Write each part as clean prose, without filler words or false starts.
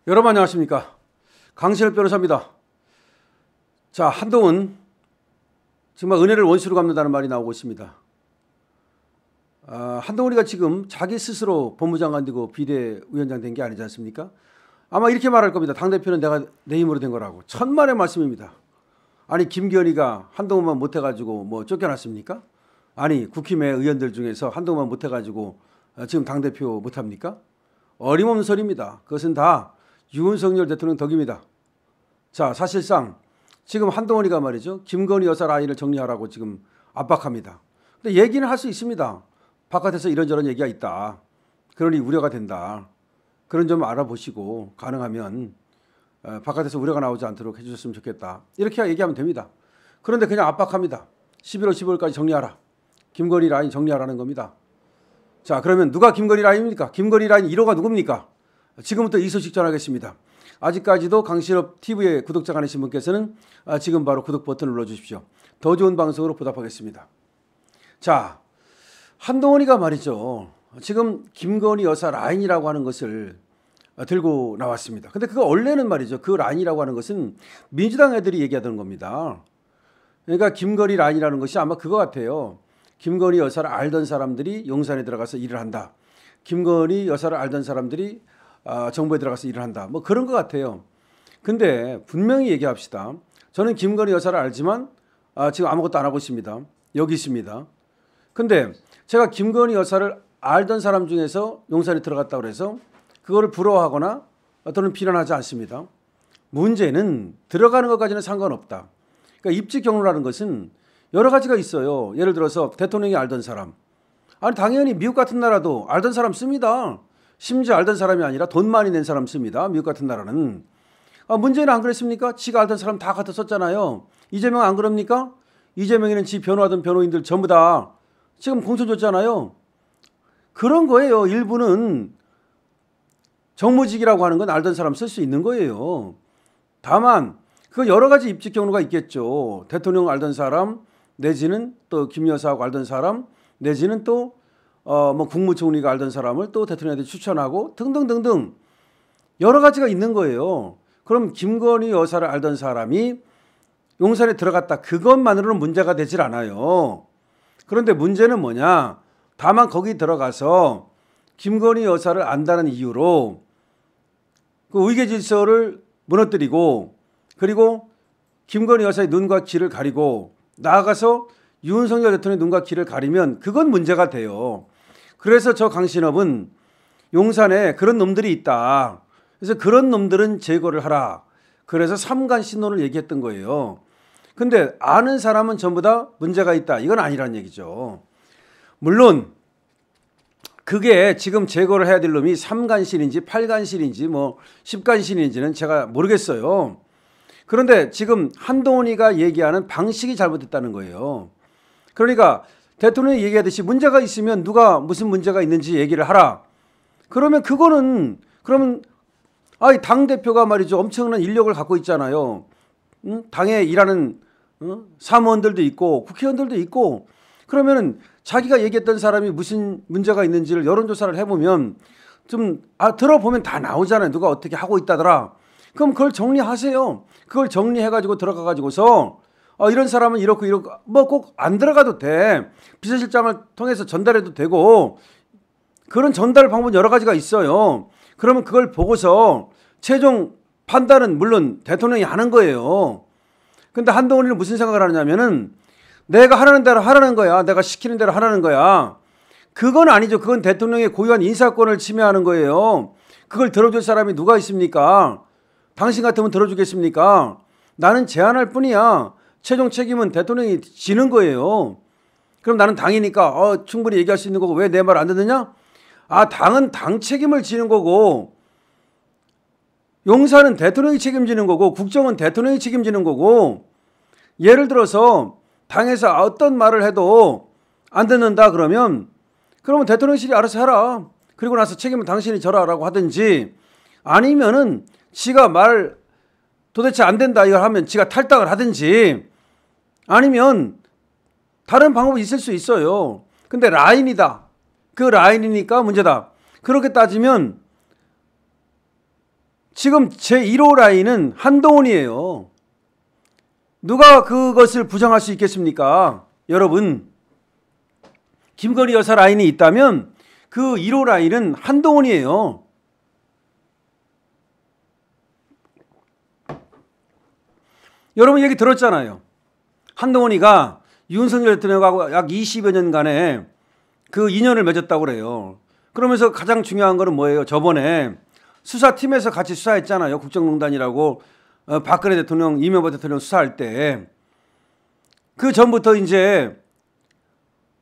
여러분 안녕하십니까. 강신업 변호사입니다. 자, 한동훈 정말 은혜를 원수로 갚는다는 말이 나오고 있습니다. 한동훈이가 지금 자기 스스로 법무장관 되고 비대위원장 된 게 아니지 않습니까? 아마 이렇게 말할 겁니다. 당대표는 내가 내 힘으로 된 거라고. 천만의 말씀입니다. 아니 김기현이가 한동훈만 못해가지고 뭐 쫓겨났습니까? 아니 국힘의 의원들 중에서 한동훈만 못해가지고 지금 당대표 못합니까? 어림없는 소리입니다. 그것은 다 윤석열 대통령 덕입니다. 자, 사실상 지금 한동훈이가 말이죠. 김건희 여사 라인을 정리하라고 지금 압박합니다. 근데 얘기는 할 수 있습니다. 바깥에서 이런저런 얘기가 있다. 그러니 우려가 된다. 그런 점 알아보시고 가능하면 바깥에서 우려가 나오지 않도록 해주셨으면 좋겠다. 이렇게 얘기하면 됩니다. 그런데 그냥 압박합니다. 11월 15일까지 정리하라. 김건희 라인 정리하라는 겁니다. 자, 그러면 누가 김건희 라인입니까? 김건희 라인 1호가 누굽니까? 지금부터 이 소식 전하겠습니다. 아직까지도 강신업 TV의 구독자가 아니신 분께서는 지금 바로 구독 버튼을 눌러주십시오. 더 좋은 방송으로 보답하겠습니다. 자, 한동훈이가 말이죠. 지금 김건희 여사 라인이라고 하는 것을 들고 나왔습니다. 근데 그거 원래는 말이죠. 그 라인이라고 하는 것은 민주당 애들이 얘기하던 겁니다. 그러니까 김건희 라인이라는 것이 아마 그거 같아요. 김건희 여사를 알던 사람들이 용산에 들어가서 일을 한다. 김건희 여사를 알던 사람들이 정부에 들어가서 일을 한다. 뭐 그런 것 같아요. 근데 분명히 얘기합시다. 저는 김건희 여사를 알지만 지금 아무것도 안 하고 있습니다. 여기 있습니다. 근데 제가 김건희 여사를 알던 사람 중에서 용산에 들어갔다고 해서 그거를 부러워하거나 또는 비난하지 않습니다. 문제는 들어가는 것까지는 상관없다. 그러니까 입지 경로라는 것은 여러 가지가 있어요. 예를 들어서 대통령이 알던 사람. 아니 당연히 미국 같은 나라도 알던 사람 씁니다. 심지어 알던 사람이 아니라 돈 많이 낸 사람 씁니다. 미국 같은 나라는. 문재인은 안 그랬습니까? 지가 알던 사람 다 갖다 썼잖아요. 이재명 안 그럽니까? 이재명이는 지 변호하던 변호인들 전부 다 지금 공천 줬잖아요. 그런 거예요. 일부는 정무직이라고 하는 건 알던 사람 쓸 수 있는 거예요. 다만 그 여러 가지 입직 경로가 있겠죠. 대통령 알던 사람 내지는 또 김 여사하고 알던 사람 내지는 또 뭐 국무총리가 알던 사람을 또 대통령한테 추천하고 등등등등 여러 가지가 있는 거예요. 그럼 김건희 여사를 알던 사람이 용산에 들어갔다. 그것만으로는 문제가 되질 않아요. 그런데 문제는 뭐냐? 다만 거기 들어가서 김건희 여사를 안다는 이유로 그 의계 질서를 무너뜨리고 그리고 김건희 여사의 눈과 귀를 가리고 나아가서 윤석열 대통령의 눈과 귀를 가리면 그건 문제가 돼요. 그래서 저 강신업은 용산에 그런 놈들이 있다. 그래서 그런 놈들은 제거를 하라. 그래서 삼간 신론을 얘기했던 거예요. 근데 아는 사람은 전부 다 문제가 있다. 이건 아니란 얘기죠. 물론 그게 지금 제거를 해야 될 놈이 3간신인지 8간신인지 뭐 10간신인지는 제가 모르겠어요. 그런데 지금 한동훈이가 얘기하는 방식이 잘못됐다는 거예요. 그러니까 대통령이 얘기하듯이 문제가 있으면 누가 무슨 문제가 있는지 얘기를 하라. 그러면 그거는 그러면 당대표가 말이죠. 엄청난 인력을 갖고 있잖아요. 당에 일하는 사무원들도 있고 국회의원들도 있고 그러면은 자기가 얘기했던 사람이 무슨 문제가 있는지를 여론조사를 해보면 좀 들어보면 다 나오잖아요. 누가 어떻게 하고 있다더라. 그럼 그걸 정리하세요. 그걸 정리해가지고 들어가가지고서 이런 사람은 이렇고 뭐 꼭 안 들어가도 돼. 비서실장을 통해서 전달해도 되고 그런 전달 방법 여러 가지가 있어요. 그러면 그걸 보고서 최종 판단은 물론 대통령이 하는 거예요. 근데 한동훈이는 무슨 생각을 하느냐면은 내가 하라는 대로 하라는 거야. 내가 시키는 대로 하라는 거야. 그건 아니죠. 그건 대통령의 고유한 인사권을 침해하는 거예요. 그걸 들어줄 사람이 누가 있습니까? 당신 같으면 들어주겠습니까? 나는 제안할 뿐이야. 최종 책임은 대통령이 지는 거예요. 그럼 나는 당이니까 충분히 얘기할 수 있는 거고 왜 내 말 안 듣느냐? 당은 당 책임을 지는 거고 용산은 대통령이 책임지는 거고 국정은 대통령이 책임지는 거고 예를 들어서 당에서 어떤 말을 해도 안 듣는다 그러면 대통령실이 알아서 해라. 그리고 나서 책임은 당신이 져라라고 하든지 아니면은 지가 말 도대체 안 된다 이걸 하면 지가 탈당을 하든지 아니면 다른 방법이 있을 수 있어요. 근데 라인이다. 그 라인이니까 문제다. 그렇게 따지면 지금 제1호 라인은 한동훈이에요. 누가 그것을 부정할 수 있겠습니까? 여러분, 김건희 여사 라인이 있다면 그 1호 라인은 한동훈이에요. 여러분 얘기 들었잖아요. 한동훈이가 윤석열 대통령하고 약 20여 년간의 그 인연을 맺었다고 그래요. 그러면서 가장 중요한 거는 뭐예요? 저번에 수사팀에서 같이 수사했잖아요. 국정농단이라고 박근혜 대통령, 이명박 대통령 수사할 때. 그 전부터 이제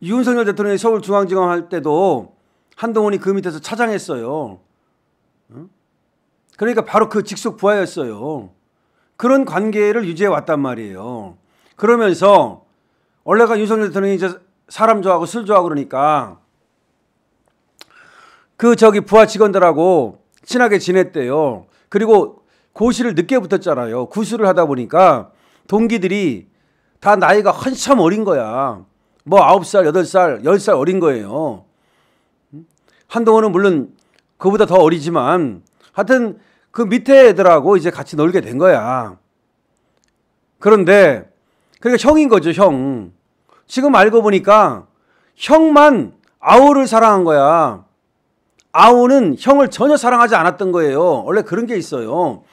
윤석열 대통령이 서울중앙지검 할 때도 한동훈이 그 밑에서 차장했어요. 그러니까 바로 그 직속 부하였어요. 그런 관계를 유지해 왔단 말이에요. 그러면서 원래가 윤석열 대통령이 이제 사람 좋아하고 술 좋아하고 그러니까 그 부하 직원들하고 친하게 지냈대요. 그리고 고시를 늦게 붙었잖아요. 구술을 하다 보니까 동기들이 다 나이가 한참 어린 거야. 뭐 9살, 8살, 10살 어린 거예요. 한동훈은 물론 그보다 더 어리지만 하여튼 그 밑에 애들하고 이제 같이 놀게 된 거야. 그런데 그러니까 형인 거죠, 형. 지금 알고 보니까 형만 아우를 사랑한 거야. 아우는 형을 전혀 사랑하지 않았던 거예요. 원래 그런 게 있어요.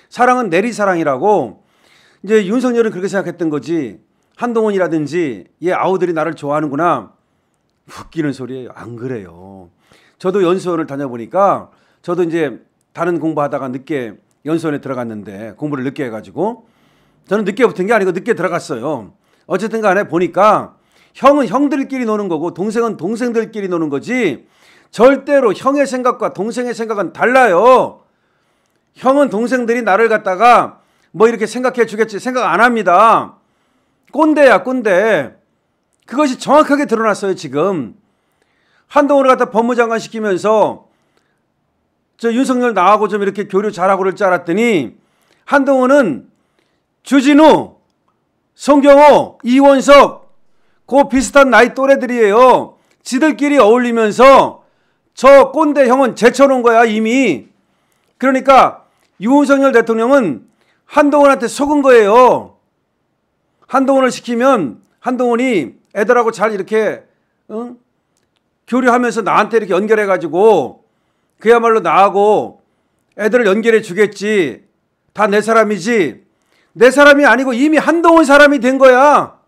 사랑은 내리사랑이라고. 이제 윤석열은 그렇게 생각했던 거지. 한동훈이라든지 얘 아우들이 나를 좋아하는구나. 웃기는 소리예요. 안 그래요. 저도 연수원을 다녀보니까 저도 이제 다른 공부하다가 늦게 연수원에 들어갔는데 공부를 늦게 해가지고 저는 늦게 붙은 게 아니고 늦게 들어갔어요. 어쨌든 간에 보니까 형은 형들끼리 노는 거고 동생은 동생들끼리 노는 거지 절대로 형의 생각과 동생의 생각은 달라요. 형은 동생들이 나를 갖다가 뭐 이렇게 생각해 주겠지 생각 안 합니다. 꼰대야, 꼰대. 그것이 정확하게 드러났어요, 지금. 한동훈을 갖다 법무장관 시키면서 저 윤석열 나하고 좀 이렇게 교류 잘하고 그럴 줄 알았더니 한동훈은 주진우, 송경호, 이원석 그 비슷한 나이 또래들이에요. 지들끼리 어울리면서 저 꼰대 형은 제쳐놓은 거야, 이미. 그러니까 윤석열 대통령은 한동훈한테 속은 거예요. 한동훈을 시키면 한동훈이 애들하고 잘 이렇게 교류하면서 나한테 이렇게 연결해가지고 그야말로 나하고 애들을 연결해 주겠지. 다 내 사람이지. 내 사람이 아니고 이미 한동훈 사람이 된 거야.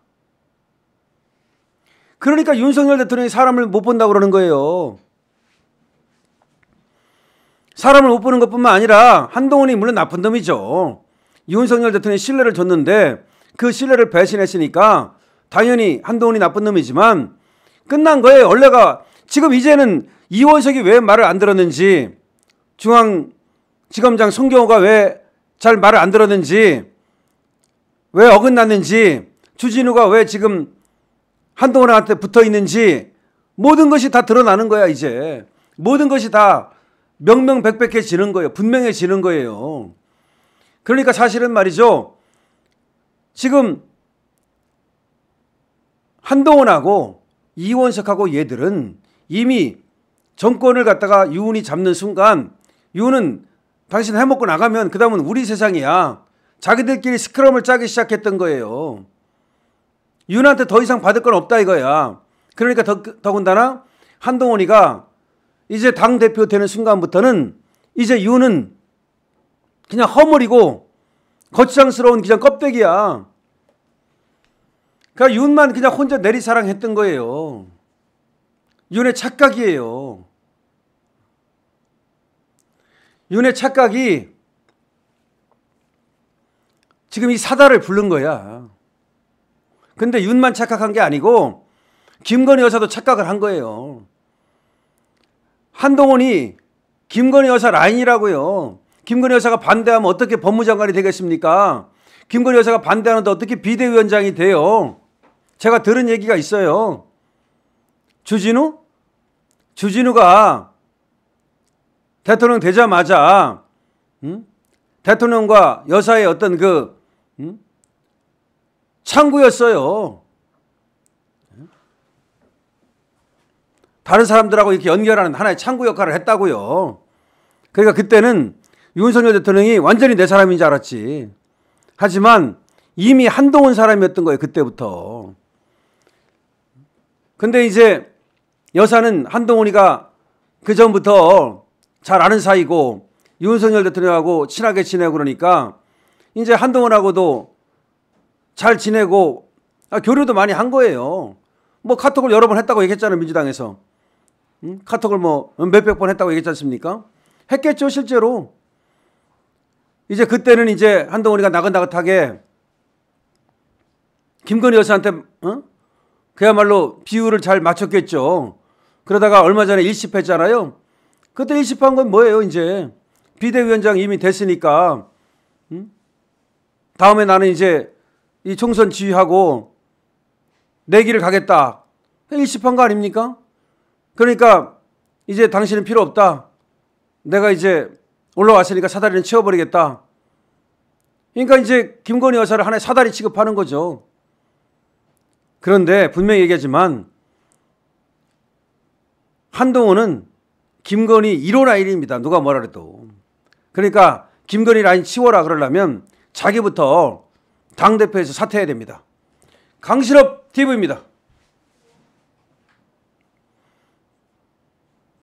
그러니까 윤석열 대통령이 사람을 못 본다고 그러는 거예요. 사람을 못 보는 것뿐만 아니라 한동훈이 물론 나쁜 놈이죠. 윤석열 대통령이 신뢰를 줬는데 그 신뢰를 배신했으니까 당연히 한동훈이 나쁜 놈이지만 끝난 거예요. 원래가 지금 이제는 이원석이 왜 말을 안 들었는지 중앙지검장 송경호가 왜 잘 말을 안 들었는지 왜 어긋났는지 주진우가 왜 지금 한동훈한테 붙어 있는지 모든 것이 다 드러나는 거야. 이제 모든 것이 다 명명백백해지는 거예요. 분명해지는 거예요. 그러니까 사실은 말이죠. 지금 한동훈하고 이원석하고 얘들은 이미 정권을 갖다가 유은이 잡는 순간 유은은 당신 해먹고 나가면 그 다음은 우리 세상이야. 자기들끼리 스크럼을 짜기 시작했던 거예요. 유은한테 더 이상 받을 건 없다 이거야. 그러니까 더군다나 한동훈이가 이제 당대표 되는 순간부터는 이제 유은은 그냥 허물이고 거추장스러운 그냥 껍데기야. 그러니까 윤만 그냥 혼자 내리사랑했던 거예요. 윤의 착각이에요. 윤의 착각이 지금 이 사다를 부른 거야. 근데 윤만 착각한 게 아니고 김건희 여사도 착각을 한 거예요. 한동훈이 김건희 여사 라인이라고요. 김건희 여사가 반대하면 어떻게 법무장관이 되겠습니까? 김건희 여사가 반대하는데 어떻게 비대위원장이 돼요? 제가 들은 얘기가 있어요. 주진우가 대통령 되자마자 대통령과 여사의 어떤 창구였어요. 다른 사람들하고 이렇게 연결하는 하나의 창구 역할을 했다고요. 그러니까 그때는 윤석열 대통령이 완전히 내 사람인 줄 알았지. 하지만 이미 한동훈 사람이었던 거예요. 그때부터. 근데 이제 여사는 한동훈이가 그 전부터 잘 아는 사이고 윤석열 대통령하고 친하게 지내고 그러니까 이제 한동훈하고도 잘 지내고 교류도 많이 한 거예요. 뭐 카톡을 여러 번 했다고 얘기했잖아요. 민주당에서. 카톡을 뭐 몇백 번 했다고 얘기했지 않습니까? 했겠죠. 실제로. 이제 그때는 이제 한동훈이가 나긋나긋하게 김건희 여사한테 그야말로 비율을 잘 맞췄겠죠. 그러다가 얼마 전에 일십했잖아요. 그때 일십한 건 뭐예요? 이제 비대위원장 이미 됐으니까 다음에 나는 이제 이 총선 지휘하고 내 길을 가겠다. 일십한 거 아닙니까? 그러니까 이제 당신은 필요 없다. 내가 이제 올라왔으니까 사다리는 치워버리겠다. 그러니까 이제 김건희 여사를 하나의 사다리 취급하는 거죠. 그런데 분명히 얘기하지만 한동훈은 김건희 1호 라인입니다. 누가 뭐라 그래도. 그러니까 김건희 라인 치워라 그러려면 자기부터 당대표에서 사퇴해야 됩니다. 강신업 TV입니다.